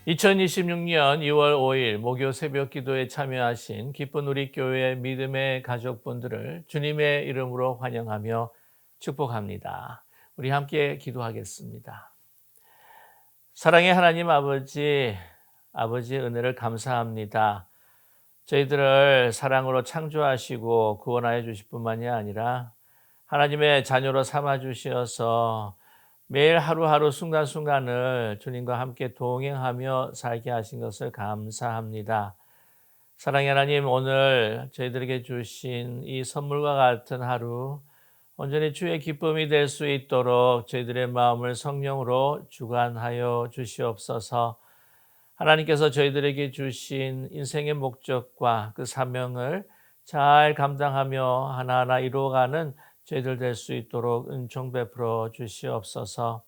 2026년 2월 5일 목요 새벽 기도에 참여하신 기쁜 우리 교회 믿음의 가족분들을 주님의 이름으로 환영하며 축복합니다. 우리 함께 기도하겠습니다. 사랑의 하나님 아버지 은혜를 감사합니다. 저희들을 사랑으로 창조하시고 구원하여 주실 뿐만이 아니라 하나님의 자녀로 삼아 주셔서 매일 하루하루 순간순간을 주님과 함께 동행하며 살게 하신 것을 감사합니다. 사랑의 하나님, 오늘 저희들에게 주신 이 선물과 같은 하루 온전히 주의 기쁨이 될 수 있도록 저희들의 마음을 성령으로 주관하여 주시옵소서. 하나님께서 저희들에게 주신 인생의 목적과 그 사명을 잘 감당하며 하나하나 이루어가는 저희들 될 수 있도록 은총 베풀어 주시옵소서.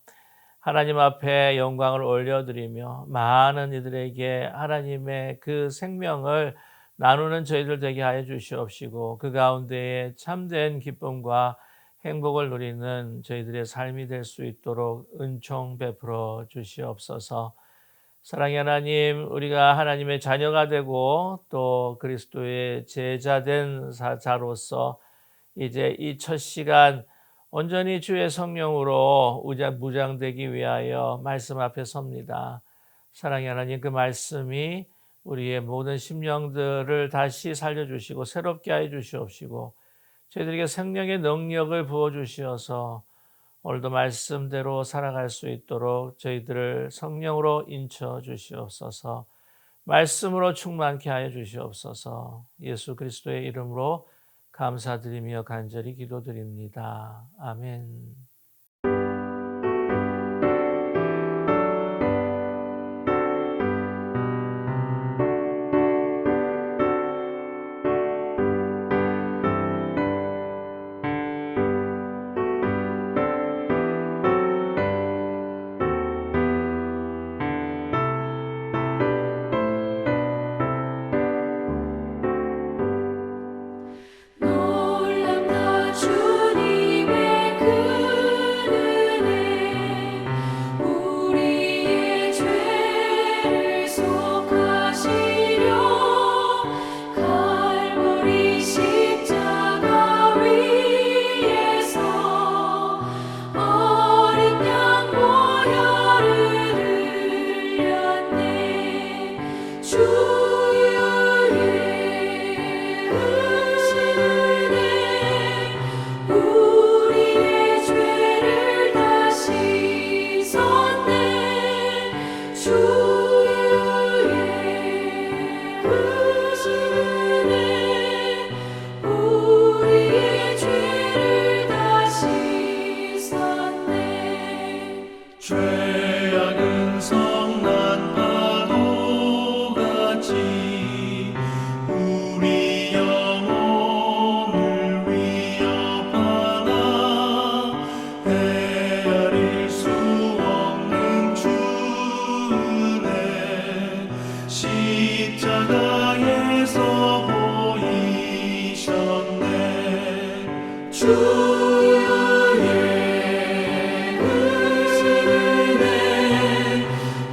하나님 앞에 영광을 올려드리며 많은 이들에게 하나님의 그 생명을 나누는 저희들 되게 하여 주시옵시고, 그 가운데에 참된 기쁨과 행복을 누리는 저희들의 삶이 될 수 있도록 은총 베풀어 주시옵소서. 사랑의 하나님, 우리가 하나님의 자녀가 되고 또 그리스도의 제자된 자로서 이제 이 첫 시간 온전히 주의 성령으로 무장되기 위하여 말씀 앞에 섭니다. 사랑의 하나님, 그 말씀이 우리의 모든 심령들을 다시 살려주시고 새롭게 하여 주시옵시고, 저희들에게 생명의 능력을 부어주시어서 오늘도 말씀대로 살아갈 수 있도록 저희들을 성령으로 인쳐 주시옵소서. 말씀으로 충만케 하여 주시옵소서. 예수 그리스도의 이름으로 감사드리며 간절히 기도드립니다. 아멘. 놀랍다 주님의 그 은혜, 우리의 죄를 속하시려 갈보리 십자가 위에서 어린 양 보혈을 흘렸네. 우리의 죄를 다 씻었네. 주의 크신 은혜, 우리의 죄를 다 씻었네. 죄악은 성난 파도같이 우리 영혼을 위협하나 헤아릴 수 없는 주 은혜, 십자가에서 보이셨네. 주의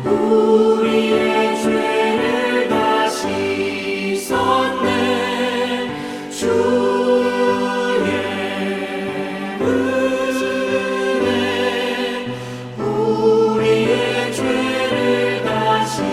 우리의 죄를 다 씻었네. 주의 은혜, 우리의 죄를 다 씻었네.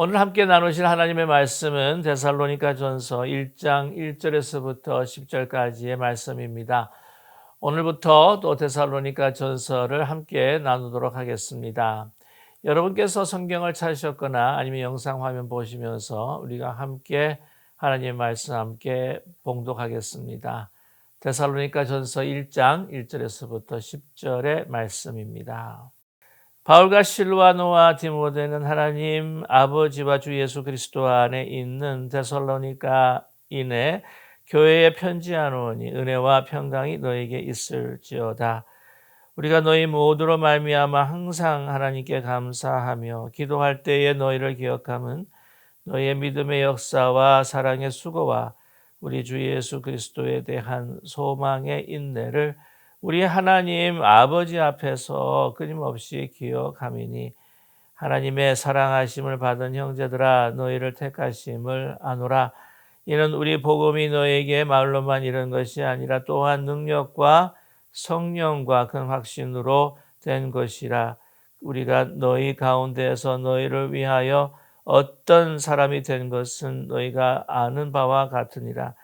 오늘 함께 나누실 하나님의 말씀은 데살로니가전서 1장 1절에서부터 10절까지의 말씀입니다. 오늘부터 또 데살로니가전서를 함께 나누도록 하겠습니다. 여러분께서 성경을 찾으셨거나 아니면 영상 화면 보시면서 우리가 함께 하나님의 말씀 함께 봉독하겠습니다. 데살로니가전서 1장 1절에서부터 10절의 말씀입니다. 바울과 실와노와 디모데는 하나님 아버지와 주 예수 그리스도 안에 있는 데살로니가인의 교회에 편지하노니 은혜와 평강이 너에게 있을지어다. 우리가 너희 모두로 말미암아 항상 하나님께 감사하며 기도할 때에 너희를 기억함은 너희의 믿음의 역사와 사랑의 수고와 우리 주 예수 그리스도에 대한 소망의 인내를 우리 하나님 아버지 앞에서 끊임없이 기억함이니 하나님의 사랑하심을 받은 형제들아 너희를 택하심을 아노라. 이는 우리 복음이 너에게 말로만 이른 것이 아니라 또한 능력과 성령과 큰 확신으로 된 것이라. 우리가 너희 가운데에서 너희를 위하여 어떤 사람이 된 것은 너희가 아는 바와 같으니라.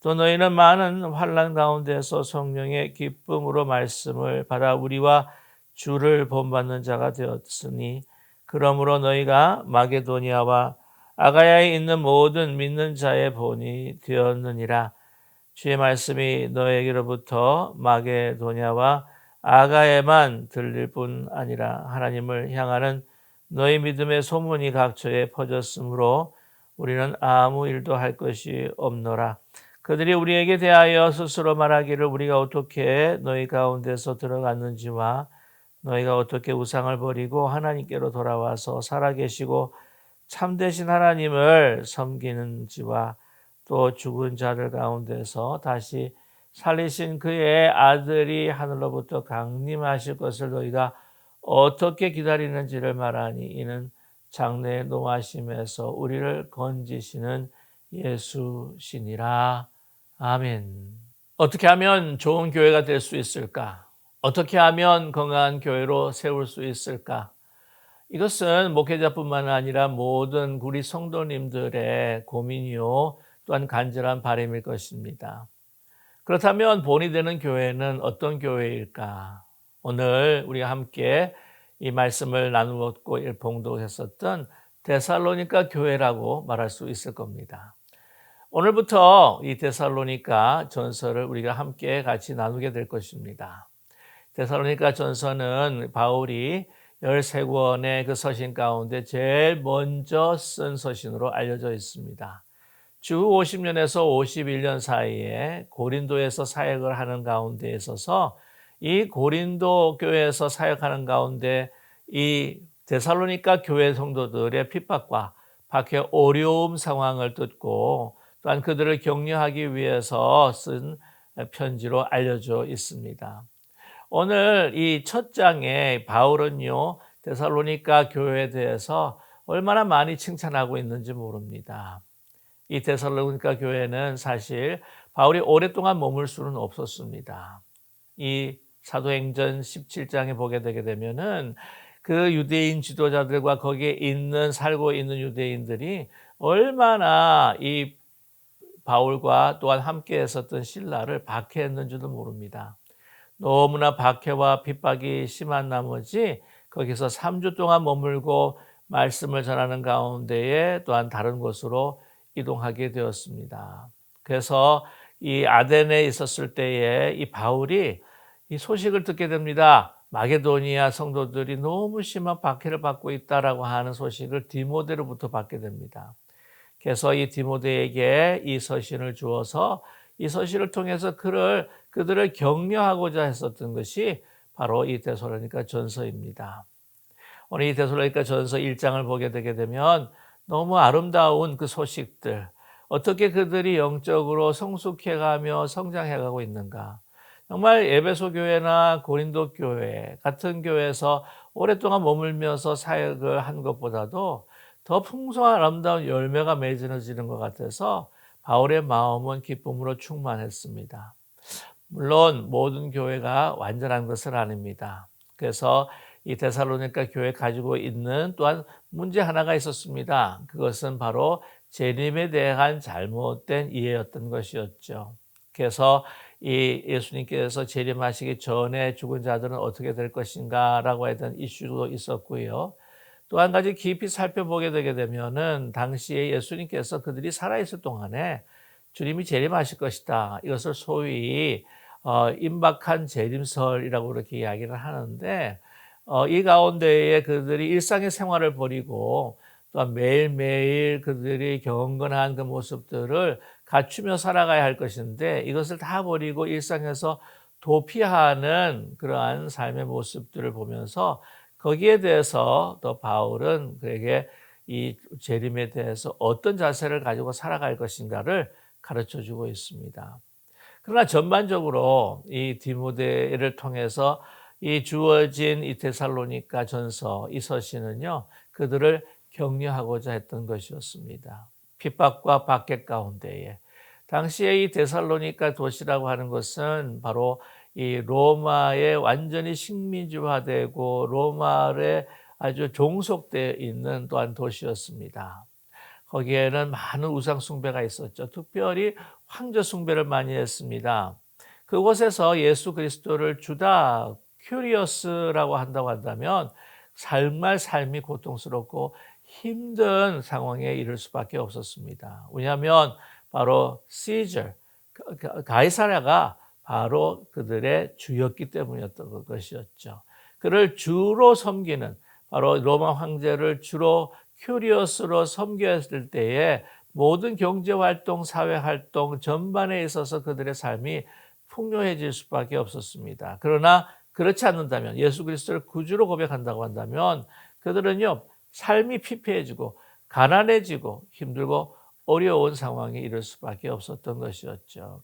또 너희는 많은 환난 가운데서 성령의 기쁨으로 말씀을 받아 우리와 주를 본받는 자가 되었으니 그러므로 너희가 마게도니아와 아가야에 있는 모든 믿는 자의 본이 되었느니라. 주의 말씀이 너에게로부터 마게도니아와 아가야에만 들릴 뿐 아니라 하나님을 향하는 너희 믿음의 소문이 각처에 퍼졌으므로 우리는 아무 일도 할 것이 없노라. 그들이 우리에게 대하여 스스로 말하기를 우리가 어떻게 너희 가운데서 들어갔는지와 너희가 어떻게 우상을 버리고 하나님께로 돌아와서 살아계시고 참되신 하나님을 섬기는지와 또 죽은 자들 가운데서 다시 살리신 그의 아들이 하늘로부터 강림하실 것을 너희가 어떻게 기다리는지를 말하니 이는 장래의 노하심에서 우리를 건지시는 예수시니라. 아멘. 어떻게 하면 좋은 교회가 될 수 있을까? 어떻게 하면 건강한 교회로 세울 수 있을까? 이것은 목회자뿐만 아니라 모든 우리 성도님들의 고민이요 또한 간절한 바람일 것입니다. 그렇다면 본이 되는 교회는 어떤 교회일까? 오늘 우리가 함께 이 말씀을 나누었고 봉독했었던 데살로니가 교회라고 말할 수 있을 겁니다. 오늘부터 이 데살로니가 전서를 우리가 함께 같이 나누게 될 것입니다. 데살로니가 전서는 바울이 13권의 그 서신 가운데 제일 먼저 쓴 서신으로 알려져 있습니다. 주 50년에서 51년 사이에 고린도에서 사역을 하는 가운데 있어서 이 고린도 교회에서 사역하는 가운데 이 데살로니가 교회 성도들의 핍박과 박해 어려움 상황을 듣고 또한 그들을 격려하기 위해서 쓴 편지로 알려져 있습니다. 오늘 이 첫 장에 바울은요 데살로니가 교회에 대해서 얼마나 많이 칭찬하고 있는지 모릅니다. 이 데살로니가 교회는 사실 바울이 오랫동안 머물 수는 없었습니다. 이 사도행전 17장에 보게 되게 되면은 그 유대인 지도자들과 거기에 살고 있는 유대인들이 얼마나 이 바울과 또한 함께 했었던 실라를 박해했는지도 모릅니다. 너무나 박해와 핍박이 심한 나머지 거기서 3주 동안 머물고 말씀을 전하는 가운데에 또한 다른 곳으로 이동하게 되었습니다. 그래서 이 아덴에 있었을 때에 이 바울이 이 소식을 듣게 됩니다. 마게도니아 성도들이 너무 심한 박해를 받고 있다라고 하는 소식을 디모데로부터 받게 됩니다. 그래서 이 디모데에게 이 서신을 주어서 이 서신을 통해서 그들을 격려하고자 했었던 것이 바로 이 데살로니가 전서입니다. 오늘 이 데살로니가 전서 1장을 보게 되게 되면 너무 아름다운 그 소식들, 어떻게 그들이 영적으로 성숙해가며 성장해가고 있는가. 정말 에베소 교회나 고린도 교회 같은 교회에서 오랫동안 머물면서 사역을 한 것보다도 더 풍성한 아름다운 열매가 맺어지는 것 같아서 바울의 마음은 기쁨으로 충만했습니다. 물론 모든 교회가 완전한 것은 아닙니다. 그래서 이 데살로니가 교회 가지고 있는 또한 문제 하나가 있었습니다. 그것은 바로 재림에 대한 잘못된 이해였던 것이었죠. 그래서 이 예수님께서 재림하시기 전에 죽은 자들은 어떻게 될 것인가라고 했던 이슈도 있었고요. 또 한 가지 깊이 살펴보게 되게 되면은 당시에 예수님께서 그들이 살아있을 동안에 주님이 재림하실 것이다. 이것을 소위 임박한 재림설이라고 그렇게 이야기를 하는데 이 가운데에 그들이 일상의 생활을 버리고 또한 매일매일 그들이 경건한 그 모습들을 갖추며 살아가야 할 것인데 이것을 다 버리고 일상에서 도피하는 그러한 삶의 모습들을 보면서 거기에 대해서 또 바울은 그에게 이 재림에 대해서 어떤 자세를 가지고 살아갈 것인가를 가르쳐 주고 있습니다. 그러나 전반적으로 이 디모데를 통해서 이 주어진 이 데살로니가 전서 이 서신은요, 그들을 격려하고자 했던 것이었습니다. 핍박과 박해 가운데에 당시에 이 데살로니가 도시라고 하는 것은 바로 이 로마에 완전히 식민지화되고 로마에 아주 종속되어 있는 또한 도시였습니다. 거기에는 많은 우상 숭배가 있었죠. 특별히 황제 숭배를 많이 했습니다. 그곳에서 예수 그리스도를 주다 큐리어스라고 한다고 한다면 정말 삶이 고통스럽고 힘든 상황에 이를 수밖에 없었습니다. 왜냐하면 바로 시저, 가이사랴가 바로 그들의 주였기 때문이었던 것이었죠. 그를 주로 섬기는 바로 로마 황제를 주로 큐리어스로 섬겼을 때에 모든 경제활동, 사회활동 전반에 있어서 그들의 삶이 풍요해질 수밖에 없었습니다. 그러나 그렇지 않는다면 예수 그리스도를 구주로 고백한다고 한다면 그들은요 삶이 피폐해지고 가난해지고 힘들고 어려운 상황에 이를 수밖에 없었던 것이었죠.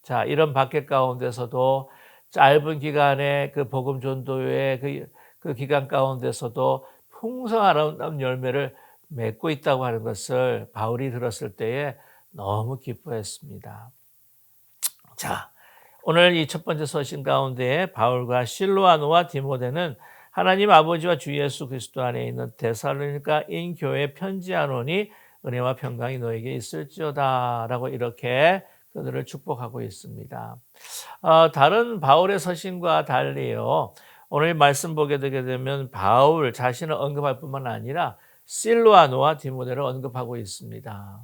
자, 이런 박해 가운데서도 짧은 기간의 그 복음 전도의 그 기간 가운데서도 풍성한 열매를 맺고 있다고 하는 것을 바울이 들었을 때에 너무 기뻐했습니다. 자, 오늘 이 첫 번째 서신 가운데 바울과 실로아노와 디모데는 하나님 아버지와 주 예수 그리스도 안에 있는 데살로니가인 교회에 편지하노니 은혜와 평강이 너에게 있을지어다 라고 이렇게 그들을 축복하고 있습니다. 다른 바울의 서신과 달리요. 오늘 말씀 보게 되게 되면 바울 자신을 언급할 뿐만 아니라 실로아노와 디모데를 언급하고 있습니다.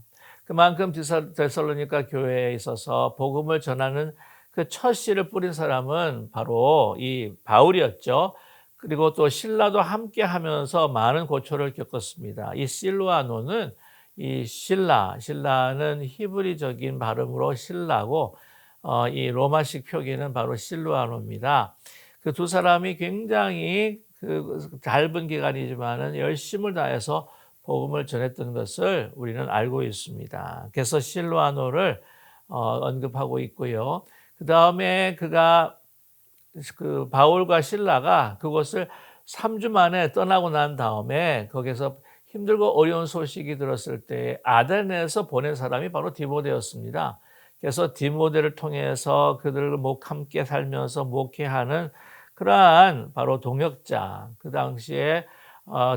그만큼 데살로니가 교회에 있어서 복음을 전하는 그 첫 씨를 뿌린 사람은 바로 이 바울이었죠. 그리고 또 실라도 함께 하면서 많은 고초를 겪었습니다. 이 실로아노는 이 신라는 히브리적인 발음으로 신라고 이 로마식 표기는 바로 실로아노입니다. 그 두 사람이 굉장히 그 짧은 기간이지만은 열심을 다해서 복음을 전했던 것을 우리는 알고 있습니다. 그래서 실로아노를 언급하고 있고요. 그 다음에 그 바울과 실라가 그곳을 3주 만에 떠나고 난 다음에 거기서 힘들고 어려운 소식이 들었을 때 아덴에서 보낸 사람이 바로 디모데였습니다. 그래서 디모데를 통해서 그들을 함께 살면서 목회하는 그러한 바로 동역자, 그 당시에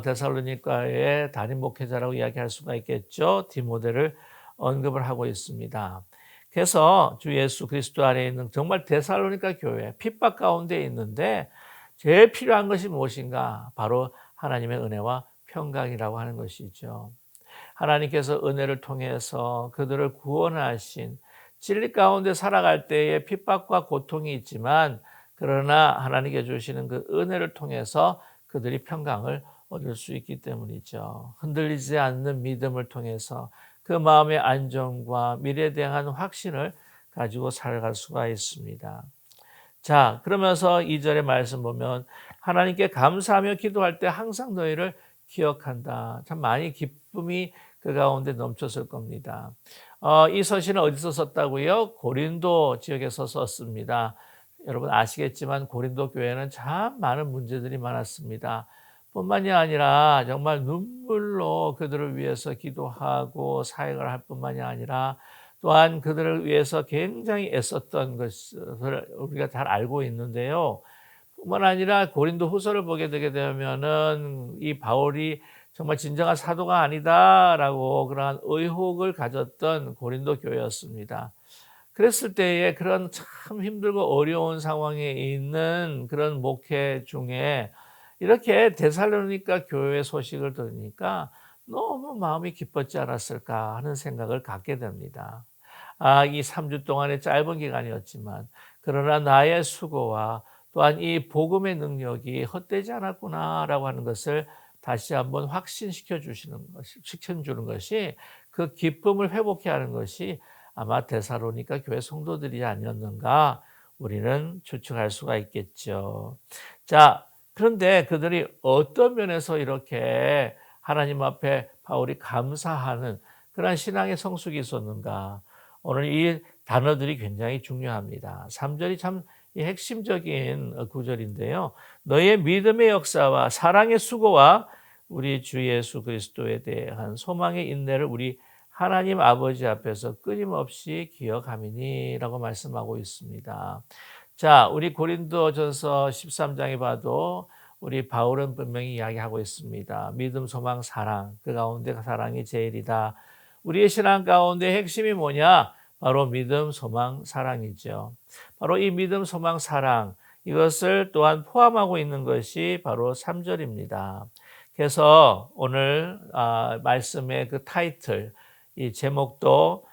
데살로니가의 담임 목회자라고 이야기할 수가 있겠죠. 디모데를 언급을 하고 있습니다. 그래서 주 예수 그리스도 안에 있는 정말 데살로니가 교회 핍박 가운데 있는데 제일 필요한 것이 무엇인가? 바로 하나님의 은혜와 평강이라고 하는 것이죠. 하나님께서 은혜를 통해서 그들을 구원하신 진리 가운데 살아갈 때에 핍박과 고통이 있지만 그러나 하나님께 주시는 그 은혜를 통해서 그들이 평강을 얻을 수 있기 때문이죠. 흔들리지 않는 믿음을 통해서 그 마음의 안정과 미래에 대한 확신을 가지고 살아갈 수가 있습니다. 자, 그러면서 2절의 말씀 보면 하나님께 감사하며 기도할 때 항상 너희를 기억한다. 참 많이 기쁨이 그 가운데 넘쳤을 겁니다. 이 서신은 어디서 썼다고요? 고린도 지역에서 썼습니다. 여러분 아시겠지만 고린도 교회는 참 많은 문제들이 많았습니다. 뿐만이 아니라 정말 눈물로 그들을 위해서 기도하고 사역을 할 뿐만이 아니라 또한 그들을 위해서 굉장히 애썼던 것을 우리가 잘 알고 있는데요. 뿐만 아니라 고린도 후서를 보게 되게 되면은 이 바울이 정말 진정한 사도가 아니다라고 그러한 의혹을 가졌던 고린도 교회였습니다. 그랬을 때에 그런 참 힘들고 어려운 상황에 있는 그런 목회 중에 이렇게 데살로니가 교회 소식을 들으니까 너무 마음이 기뻤지 않았을까 하는 생각을 갖게 됩니다. 이 3주 동안의 짧은 기간이었지만 그러나 나의 수고와 또한 이 복음의 능력이 헛되지 않았구나라고 하는 것을 다시 한번 확신시켜 주는 것이 그 기쁨을 회복케 하는 것이 아마 데살로니가 교회 성도들이 아니었는가 우리는 추측할 수가 있겠죠. 자, 그런데 그들이 어떤 면에서 이렇게 하나님 앞에 바울이 감사하는 그러한 신앙의 성숙이 있었는가? 오늘 이 단어들이 굉장히 중요합니다. 3절이 참 핵심적인 구절인데요. 너의 믿음의 역사와 사랑의 수고와 우리 주 예수 그리스도에 대한 소망의 인내를 우리 하나님 아버지 앞에서 끊임없이 기억함이니라고 말씀하고 있습니다. 자, 우리 고린도전서 13장에 봐도 우리 바울은 분명히 이야기하고 있습니다. 믿음, 소망, 사랑, 그 가운데 사랑이 제일이다. 우리의 신앙 가운데 핵심이 뭐냐? 바로 믿음, 소망, 사랑이죠. 바로 이 믿음, 소망, 사랑 이것을 또한 포함하고 있는 것이 바로 3절입니다. 그래서 오늘 말씀의 그 타이틀, 이 제목도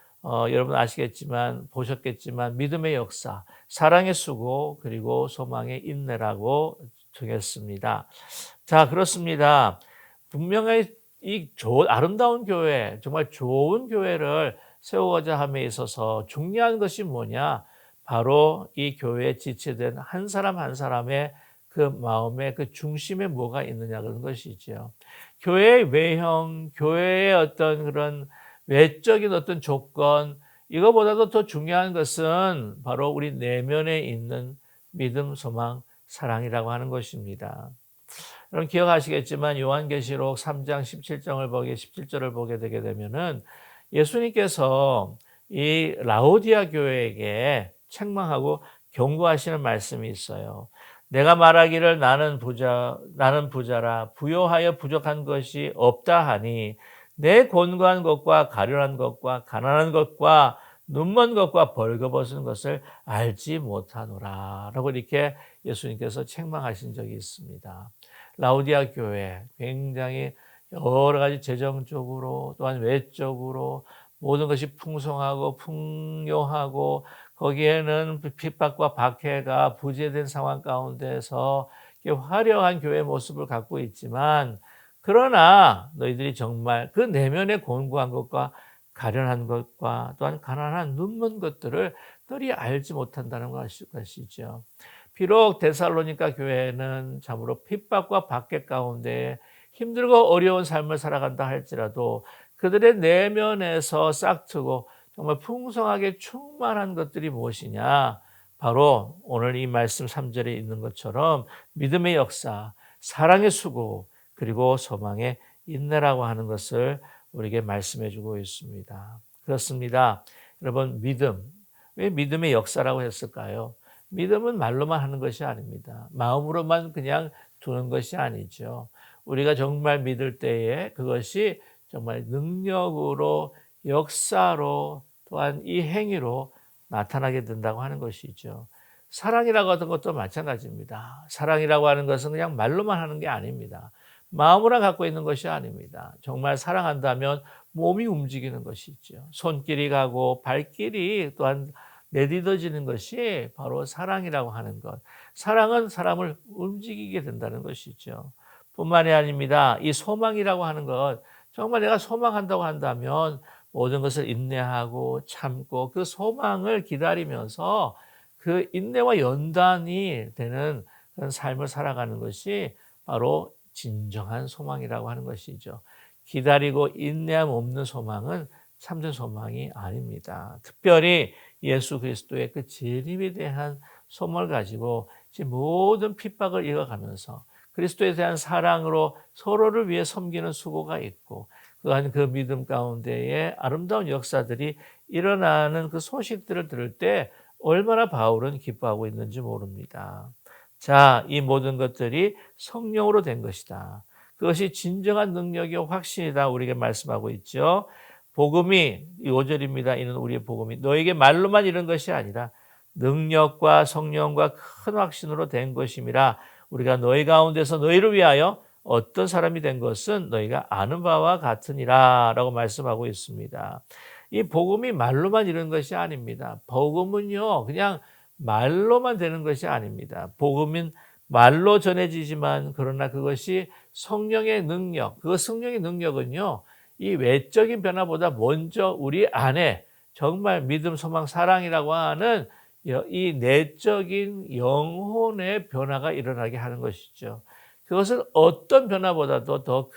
여러분 아시겠지만 보셨겠지만 믿음의 역사, 사랑의 수고 그리고 소망의 인내라고 정했습니다. 자, 그렇습니다. 분명히 이 아름다운 교회, 정말 좋은 교회를 세우고자 함에 있어서 중요한 것이 뭐냐? 바로 이 교회에 지체된 한 사람 한 사람의 그 마음의 그 중심에 뭐가 있느냐 그런 것이죠. 교회의 외형, 교회의 어떤 그런 외적인 어떤 조건, 이거보다도 더 중요한 것은 바로 우리 내면에 있는 믿음, 소망, 사랑이라고 하는 것입니다. 여러분 기억하시겠지만 요한계시록 3장 17절을 보게 되게 되면은 예수님께서 이 라오디아 교회에게 책망하고 경고하시는 말씀이 있어요. 내가 말하기를 나는 부자라 부요하여 부족한 것이 없다 하니 내 곤고한 것과 가련한 것과 가난한 것과 눈먼 것과 벌거벗은 것을 알지 못하노라 라고 이렇게 예수님께서 책망하신 적이 있습니다. 라오디아 교회 굉장히 여러 가지 재정적으로 또한 외적으로 모든 것이 풍성하고 풍요하고 거기에는 핍박과 박해가 부재된 상황 가운데서 화려한 교회 모습을 갖고 있지만 그러나 너희들이 정말 그 내면의 곤고한 것과 가련한 것과 또한 가난한 눈먼 것들을 너희 알지 못한다는 것이죠. 비록 데살로니가 교회는 참으로 핍박과 박해 가운데 힘들고 어려운 삶을 살아간다 할지라도 그들의 내면에서 싹트고 정말 풍성하게 충만한 것들이 무엇이냐? 바로 오늘 이 말씀 3절에 있는 것처럼 믿음의 역사, 사랑의 수고, 그리고 소망의 인내라고 하는 것을 우리에게 말씀해 주고 있습니다. 그렇습니다. 여러분, 믿음. 왜 믿음의 역사라고 했을까요? 믿음은 말로만 하는 것이 아닙니다. 마음으로만 그냥 두는 것이 아니죠. 우리가 정말 믿을 때에 그것이 정말 능력으로, 역사로, 또한 이 행위로 나타나게 된다고 하는 것이죠. 사랑이라고 하는 것도 마찬가지입니다. 사랑이라고 하는 것은 그냥 말로만 하는 게 아닙니다. 마음으로 갖고 있는 것이 아닙니다. 정말 사랑한다면 몸이 움직이는 것이죠. 손길이 가고 발길이 또한 내딛어지는 것이 바로 사랑이라고 하는 것. 사랑은 사람을 움직이게 된다는 것이죠. 뿐만이 아닙니다. 이 소망이라고 하는 것, 정말 내가 소망한다고 한다면 모든 것을 인내하고 참고 그 소망을 기다리면서 그 인내와 연단이 되는 그런 삶을 살아가는 것이 바로 진정한 소망이라고 하는 것이죠. 기다리고 인내함 없는 소망은 참된 소망이 아닙니다. 특별히 예수 그리스도의 그 재림에 대한 소망을 가지고 모든 핍박을 이겨가면서 그리스도에 대한 사랑으로 서로를 위해 섬기는 수고가 있고 그 믿음 가운데에 아름다운 역사들이 일어나는 그 소식들을 들을 때 얼마나 바울은 기뻐하고 있는지 모릅니다. 자, 이 모든 것들이 성령으로 된 것이다. 그것이 진정한 능력이요 확신이다. 우리에게 말씀하고 있죠. 복음이 5절입니다. 이는 우리의 복음이 너에게 말로만 이런 것이 아니라 능력과 성령과 큰 확신으로 된 것임이라. 우리가 너희 가운데서 너희를 위하여 어떤 사람이 된 것은 너희가 아는 바와 같으니라 라고 말씀하고 있습니다. 이 복음이 말로만 이런 것이 아닙니다. 복음은요 그냥 말로만 되는 것이 아닙니다. 복음은 말로 전해지지만 그러나 그것이 성령의 능력, 그 성령의 능력은요 이 외적인 변화보다 먼저 우리 안에 정말 믿음, 소망, 사랑이라고 하는 이 내적인 영혼의 변화가 일어나게 하는 것이죠. 그것은 어떤 변화보다도 더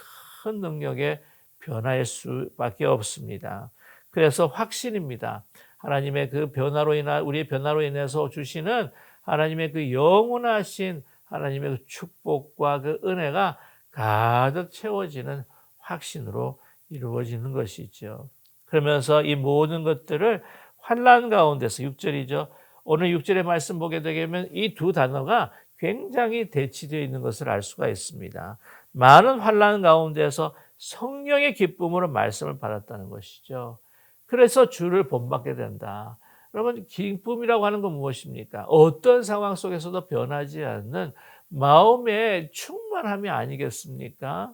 큰 능력의 변화일 수밖에 없습니다. 그래서 확신입니다. 하나님의 그 변화로 인한 우리의 변화로 인해서 주시는 하나님의 그 영원하신 하나님의 그 축복과 그 은혜가 가득 채워지는 확신으로 이루어지는 것이죠. 그러면서 이 모든 것들을 환난 가운데서 6절이죠. 오늘 6절의 말씀 보게 되면 이 두 단어가 굉장히 대치되어 있는 것을 알 수가 있습니다. 많은 환난 가운데서 성령의 기쁨으로 말씀을 받았다는 것이죠. 그래서 주를 본받게 된다. 여러분 기쁨이라고 하는 건 무엇입니까? 어떤 상황 속에서도 변하지 않는 마음의 충만함이 아니겠습니까?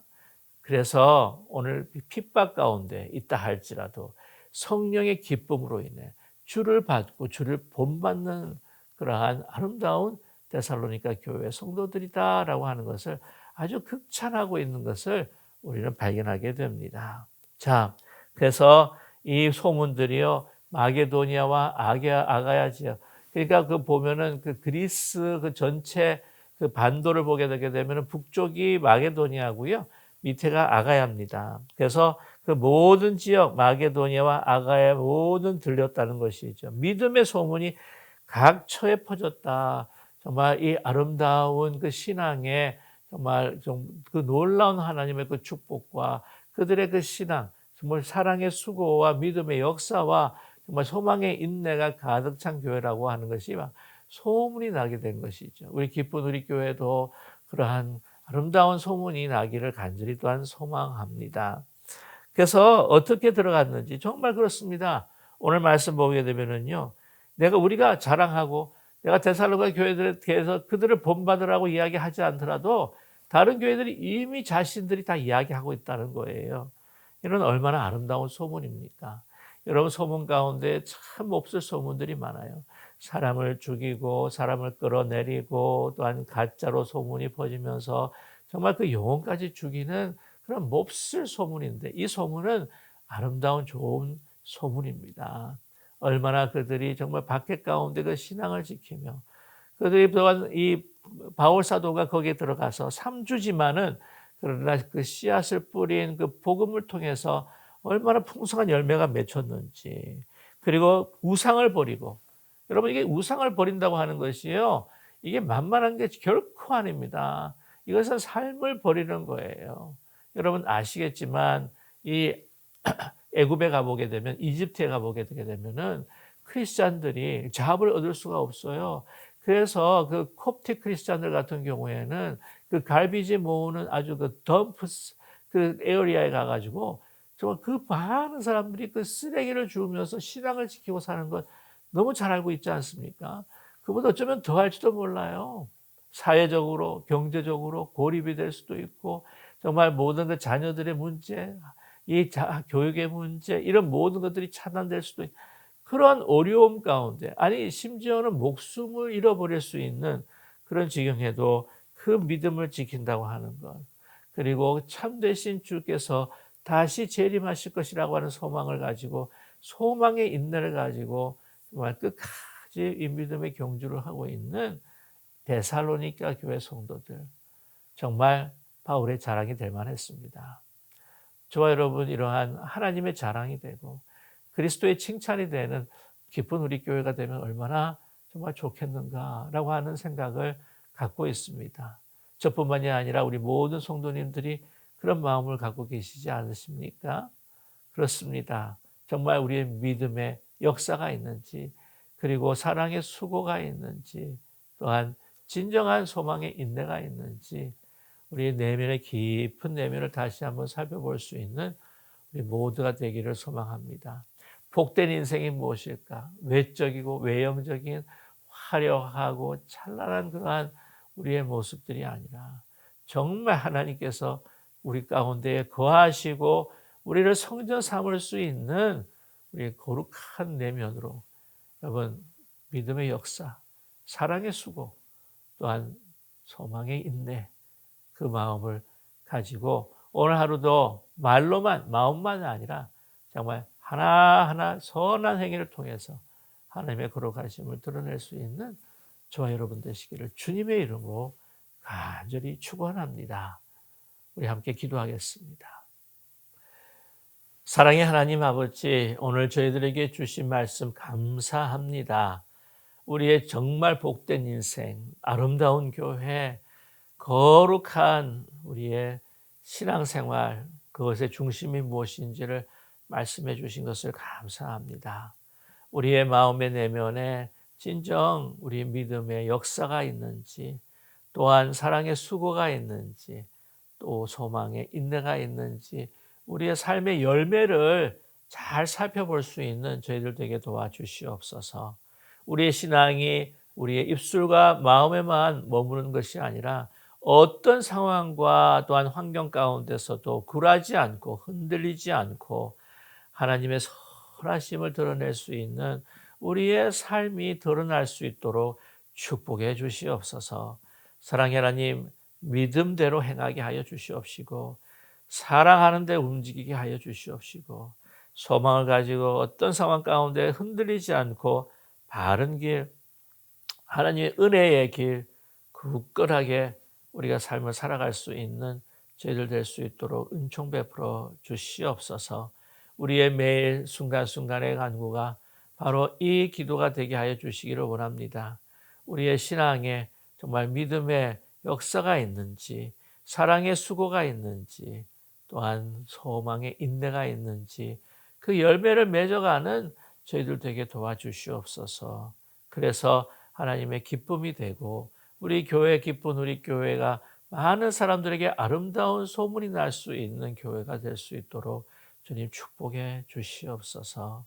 그래서 오늘 핍박 가운데 있다 할지라도 성령의 기쁨으로 인해 주를 받고 주를 본받는 그러한 아름다운 데살로니가 교회 성도들이다라고 하는 것을 아주 극찬하고 있는 것을 우리는 발견하게 됩니다. 자, 그래서 이 소문들이요 마게도니아와 아가야 지역, 그러니까 그 보면은 그 그리스 그 전체 그 반도를 보게 되게 되면은 북쪽이 마게도니아고요, 밑에가 아가야입니다. 그래서 그 모든 지역 마게도니아와 아가야 모든 들렸다는 것이죠. 믿음의 소문이 각처에 퍼졌다. 정말 이 아름다운 그 신앙의 정말 좀 그 놀라운 하나님의 그 축복과 그들의 그 신앙, 정말 사랑의 수고와 믿음의 역사와 정말 소망의 인내가 가득 찬 교회라고 하는 것이 막 소문이 나게 된 것이죠. 우리 기쁜 우리 교회도 그러한 아름다운 소문이 나기를 간절히 또한 소망합니다. 그래서 어떻게 들어갔는지 정말 그렇습니다. 오늘 말씀 보게 되면은요, 우리가 자랑하고 내가 데살로니가 교회들에 대해서 그들을 본받으라고 이야기하지 않더라도 다른 교회들이 이미 자신들이 다 이야기하고 있다는 거예요. 이런 얼마나 아름다운 소문입니까? 여러분 소문 가운데 참 없을 소문들이 많아요. 사람을 죽이고 사람을 끌어내리고 또한 가짜로 소문이 퍼지면서 정말 그 영혼까지 죽이는 그런 몹쓸 소문인데 이 소문은 아름다운 좋은 소문입니다. 얼마나 그들이 정말 박해 가운데 그 신앙을 지키며 그들이 또한 이 바울 사도가 거기에 들어가서 3주지만은 그러나 그 씨앗을 뿌린 그 복음을 통해서 얼마나 풍성한 열매가 맺혔는지, 그리고 우상을 버리고, 여러분 이게 우상을 버린다고 하는 것이요, 이게 만만한 게 결코 아닙니다. 이것은 삶을 버리는 거예요. 여러분 아시겠지만 이 애굽에 가보게 되면, 이집트에 가보게 되게 되면은 크리스찬들이 잡을 얻을 수가 없어요. 그래서 그 콥틱 크리스찬들 같은 경우에는 그 갈비지 모으는 아주 그 덤프 그 에어리아에 가가지고 정말 그 많은 사람들이 그 쓰레기를 주우면서 신앙을 지키고 사는 것 너무 잘 알고 있지 않습니까? 그보다 어쩌면 더 할지도 몰라요. 사회적으로, 경제적으로 고립이 될 수도 있고, 정말 모든 그 자녀들의 문제, 교육의 문제, 이런 모든 것들이 차단될 수도 있고, 그러한 어려움 가운데, 아니 심지어는 목숨을 잃어버릴 수 있는 그런 지경에도 그 믿음을 지킨다고 하는 것, 그리고 참되신 주께서 다시 재림하실 것이라고 하는 소망을 가지고, 소망의 인내를 가지고 정말 끝까지 이 믿음의 경주를 하고 있는 데살로니가 교회 성도들, 정말 바울의 자랑이 될 만했습니다. 저와 여러분 이러한 하나님의 자랑이 되고 그리스도의 칭찬이 되는 기쁜 우리 교회가 되면 얼마나 정말 좋겠는가라고 하는 생각을 갖고 있습니다. 저뿐만이 아니라 우리 모든 성도님들이 그런 마음을 갖고 계시지 않으십니까? 그렇습니다. 정말 우리의 믿음의 역사가 있는지, 그리고 사랑의 수고가 있는지, 또한 진정한 소망의 인내가 있는지 우리 내면의 깊은 내면을 다시 한번 살펴볼 수 있는 우리 모두가 되기를 소망합니다. 복된 인생이 무엇일까? 외적이고 외형적인 화려하고 찬란한 그러한 우리의 모습들이 아니라 정말 하나님께서 우리 가운데에 거하시고 우리를 성전 삼을 수 있는 우리 거룩한 내면으로 여러분 믿음의 역사, 사랑의 수고, 또한 소망의 인내 그 마음을 가지고 오늘 하루도 말로만 마음만 아니라 정말 하나하나 선한 행위를 통해서 하나님의 거룩하심을 드러낼 수 있는 저와 여러분 되시기를 주님의 이름으로 간절히 축원합니다. 우리 함께 기도하겠습니다. 사랑의 하나님 아버지, 오늘 저희들에게 주신 말씀 감사합니다. 우리의 정말 복된 인생, 아름다운 교회, 거룩한 우리의 신앙생활, 그것의 중심이 무엇인지를 말씀해 주신 것을 감사합니다. 우리의 마음의 내면에 진정 우리 믿음의 역사가 있는지, 또한 사랑의 수고가 있는지, 또 소망의 인내가 있는지 우리의 삶의 열매를 잘 살펴볼 수 있는 저희들 되게 도와주시옵소서. 우리의 신앙이 우리의 입술과 마음에만 머무는 것이 아니라 어떤 상황과 또한 환경 가운데서도 굴하지 않고 흔들리지 않고 하나님의 선하심을 드러낼 수 있는 우리의 삶이 드러날 수 있도록 축복해 주시옵소서. 사랑의 하나님, 믿음대로 행하게 하여 주시옵시고 사랑하는 데 움직이게 하여 주시옵시고 소망을 가지고 어떤 상황 가운데 흔들리지 않고 바른 길, 하나님의 은혜의 길 굳건하게 우리가 삶을 살아갈 수 있는 저희들 될 수 있도록 은총 베풀어 주시옵소서. 우리의 매일 순간순간의 간구가 바로 이 기도가 되게 하여 주시기를 원합니다. 우리의 신앙에 정말 믿음의 역사가 있는지, 사랑의 수고가 있는지, 또한 소망의 인내가 있는지 그 열매를 맺어가는 저희들 되게 도와주시옵소서. 그래서 하나님의 기쁨이 되고 우리 교회 기쁜 우리 교회가 많은 사람들에게 아름다운 소문이 날 수 있는 교회가 될 수 있도록 주님 축복해 주시옵소서.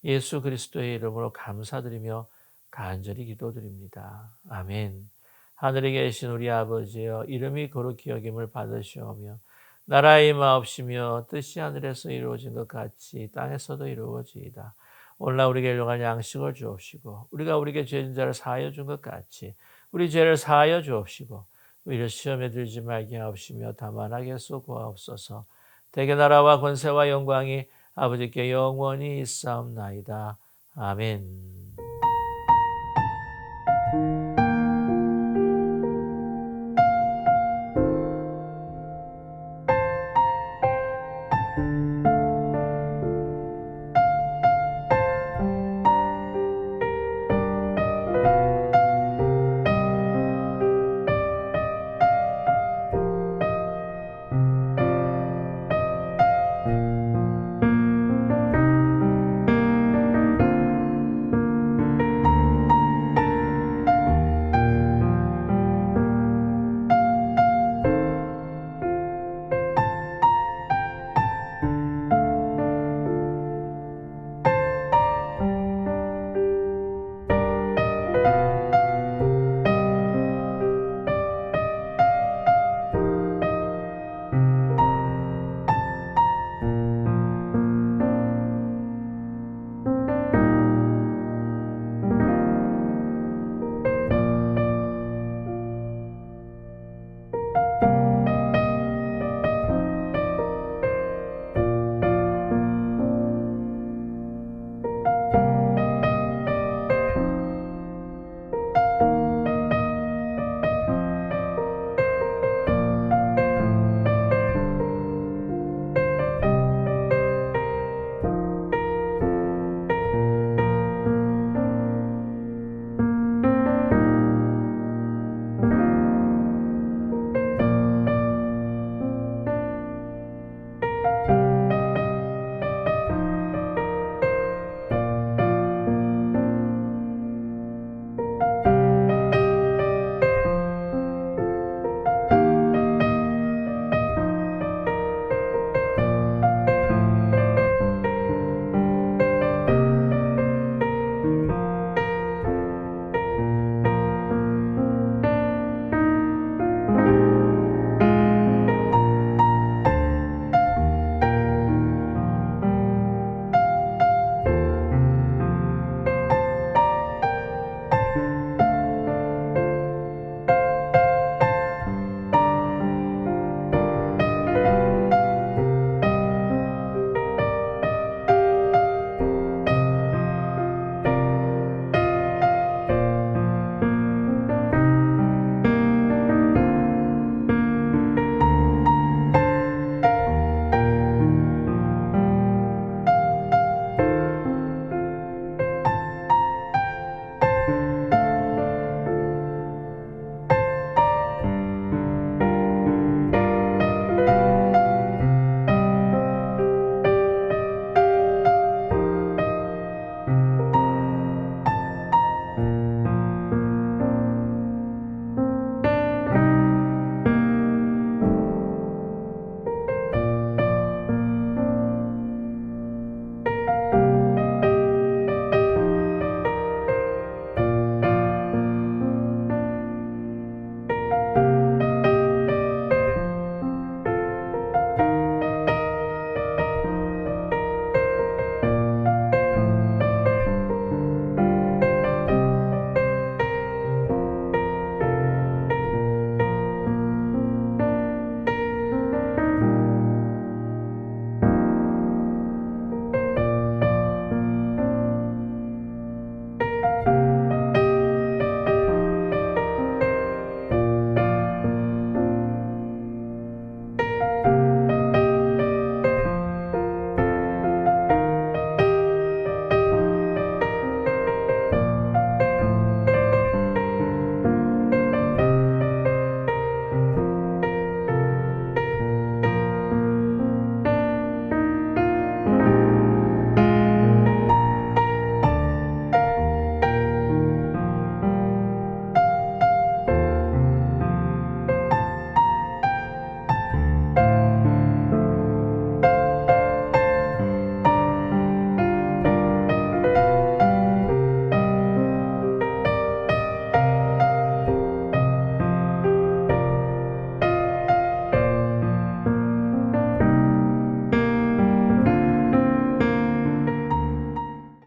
예수 그리스도의 이름으로 감사드리며 간절히 기도드립니다. 아멘. 하늘에 계신 우리 아버지여, 이름이 거룩히 여김을 받으시오며 나라의 임하옵시며 뜻이 하늘에서 이루어진 것 같이 땅에서도 이루어지이다. 오늘날 우리에게 일용할 양식을 주옵시고 우리가 우리에게 죄진 자를 사하여 준 것 같이 우리 죄를 사하여 주옵시고 우리를 시험에 들지 말게 하옵시며 다만 악에서 구하옵소서. 대개 나라와 권세와 영광이 아버지께 영원히 있사옵나이다. 아멘.